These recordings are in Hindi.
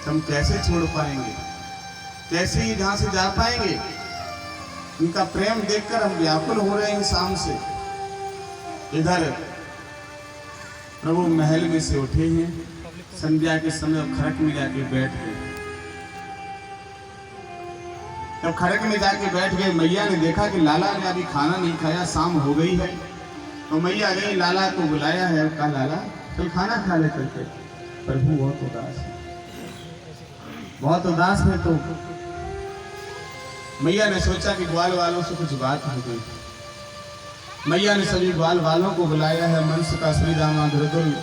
हम कैसे छोड़ पाएंगे, कैसे यहाँ से जा पाएंगे। उनका प्रेम देखकर हम व्याकुल हो रहे हैं शाम से। इधर प्रभु महल में से उठे हैं, संध्या के समय खड़क में जाके बैठ गए। जब खड़क में जाके बैठ गए, मैया ने देखा कि लाला ने अभी खाना नहीं खाया, शाम हो गई है। तो मैया गई, लाला को बुलाया है, कहा लाला चल खाना खा ले करके। प्रभु बहुत उदास है, बहुत उदास है। तो मैया ने सोचा कि ग्वाल वालों से कुछ बात हो गई। मैया ने सभी ग्वाल वालों को बुलाया है, मंस का श्रीदामा धुरधुल,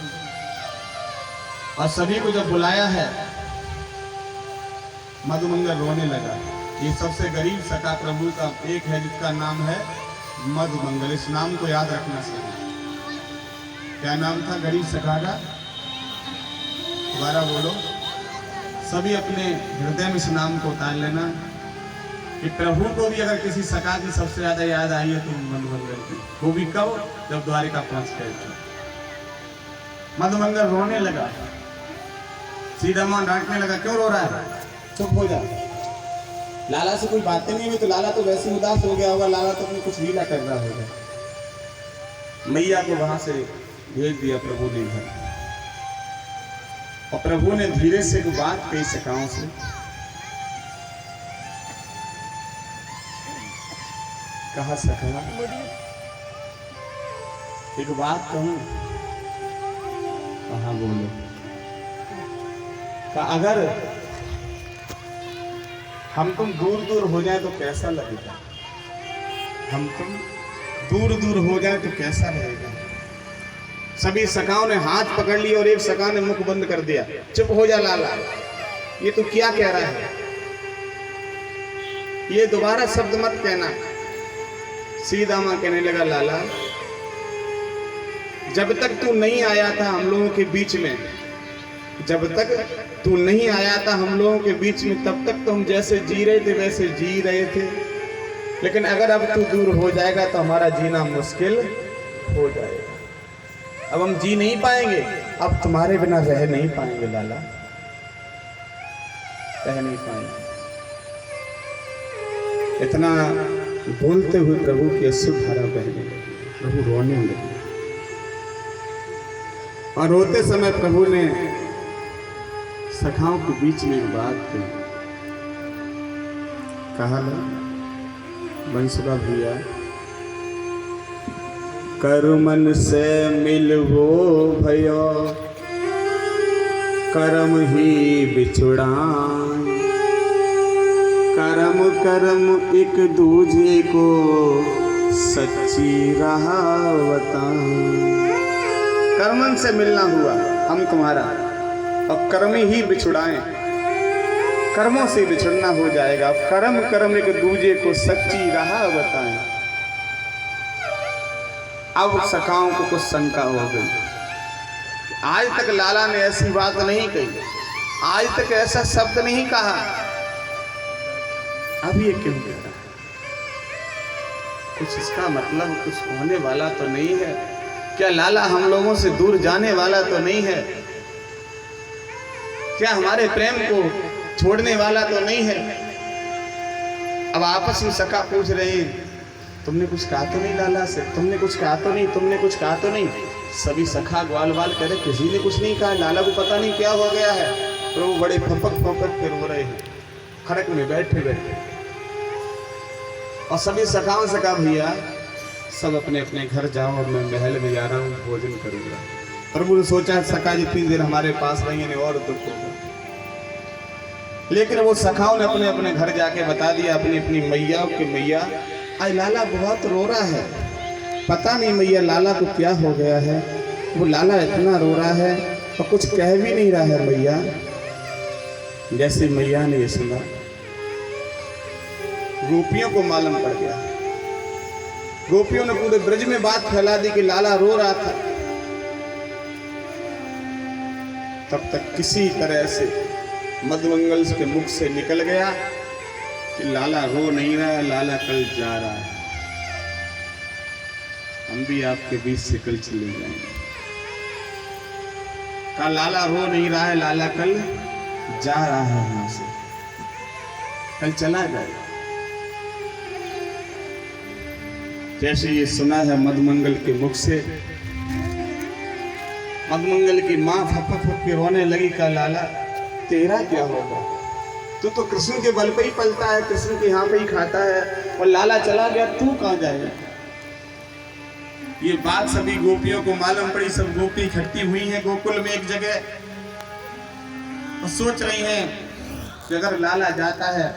और सभी को जब बुलाया है, मधुमंगल रोने लगा। ये सबसे गरीब सखा प्रभु का एक है जिसका नाम है मधुमंगल। इस नाम को याद रखना चाहिए। क्या नाम था गरीब सखा का? दोबारा बोलो। सभी अपने हृदय में इस नाम को उतार लेना कि प्रभु को भी अगर किसी सखा की सबसे ज्यादा याद आई है तो मधुमंगल की। वो भी कब? जब द्वारिका पहुंच गए थे। मधुमंगल रोने लगा, सीधामा डांटने लगा, क्यों रो रहा है, चुप हो जा। लाला से कोई बातें नहीं हुई तो लाला तो वैसे उदास हो गया होगा, लाला तो अपनी कुछ लीला कर रहा होगा। मैया को वहां से भेज दिया प्रभु ने घर, और प्रभु ने धीरे से एक बात कही सखाओं से, कहा सखा एक बात कहूं? कहा बोलो। कहा अगर हम तुम दूर दूर हो जाए तो कैसा लगेगा? हम तुम दूर दूर हो जाए तो कैसा रहेगा? सभी सखाओं ने हाथ पकड़ लिया और एक सखा ने मुख बंद कर दिया। चुप हो जा लाला, ये तू क्या कह रहा है? ये दोबारा शब्द मत कहना। सीधामा कहने लगा, लाला जब तक तू नहीं आया था हम लोगों के बीच में, जब तक तू नहीं आया था हम लोगों के बीच में, तब तक तो हम जैसे जी रहे थे वैसे जी रहे थे। लेकिन अगर अब तू दूर हो जाएगा तो हमारा जीना मुश्किल हो जाएगा। अब हम जी नहीं पाएंगे, अब तुम्हारे बिना रह नहीं पाएंगे लाला, रह नहीं पाएंगे। इतना बोलते हुए प्रभु की अश्रुधारा बहने लगी, प्रभु रोने लगे। और रोते समय प्रभु ने सखाओं के बीच में एक बात कही। कहा ना बंसुरा भैया, कर मन से मिलवो भयो, करम ही बिछुड़ान। करम करम एक दूजे को सच्ची रहावतान। कर्मन से मिलना हुआ हम तुम्हारा, और कर्म ही बिछुड़ाएं, कर्मों से बिछुड़ना हो जाएगा। कर्म कर्म एक दूजे को सच्ची राह बताएं। अब सखाओं को कुछ शंका हो गई। आज तक लाला ने ऐसी बात नहीं कही, आज तक ऐसा शब्द नहीं कहा, अब ये क्यों कह रहा है? कुछ इसका मतलब कुछ होने वाला तो नहीं है? क्या लाला हम लोगों से दूर जाने वाला तो नहीं है? क्या हमारे प्रेम को छोड़ने वाला तो नहीं है? अब आपस में सखा पूछ रहे हैं, तुमने कुछ कहा तो नहीं लाला से? तुमने कुछ कहा तो नहीं? तुमने कुछ कहा तो नहीं? सभी सखा ग्वाल वाल कह रहे, किसी ने कुछ नहीं कहा, लाला को पता नहीं क्या हो गया है। तो वो बड़े फपक फपक के रो रहे हैं खड़क में बैठे बैठे। और सभी सखाओं से कहा, भैया सब अपने अपने घर जाओ और मैं महल में जा रहा हूँ, भोजन करूंगा। प्रभु ने सोचा सखा जितनी देर हमारे पास रहेंगे और दुख होगा। लेकिन वो सखाओं ने अपने अपने घर जाके बता दिया अपनी अपनी मैया कि मैया आज लाला बहुत रो रहा है, पता नहीं मैया लाला को क्या हो गया है, वो लाला इतना रो रहा है और कुछ कह भी नहीं रहा है मैया। जैसे मैया ने ये सुना, गोपियों को मालूम पड़ गया। गोपियों ने पूरे ब्रज में बात फैला दी कि लाला रो रहा था। तब तक किसी तरह से मधुमंगल के मुख से निकल गया कि लाला रो नहीं रहा है, लाला कल जा रहा है, हम भी आपके बीच से कल चले जाएंगे। कहा लाला रो नहीं रहा है, लाला कल जा रहा है वहां से, कल चला जाएगा। जैसे ये सुना है मधुमंगल के मुख से, मधुमंगल की माँ फप फप के रोने लगी, का लाला तेरा क्या होगा, तू तो कृष्ण के बल पे ही पलता है, कृष्ण के यहाँ पे ही खाता है, और लाला चला गया, तू कहाँ जाएगा। ये बात सभी गोपियों को मालूम पड़ी। सब गोपी इकट्ठी हुई हैं गोकुल में एक जगह, और सोच रही हैं कि अगर लाला जाता है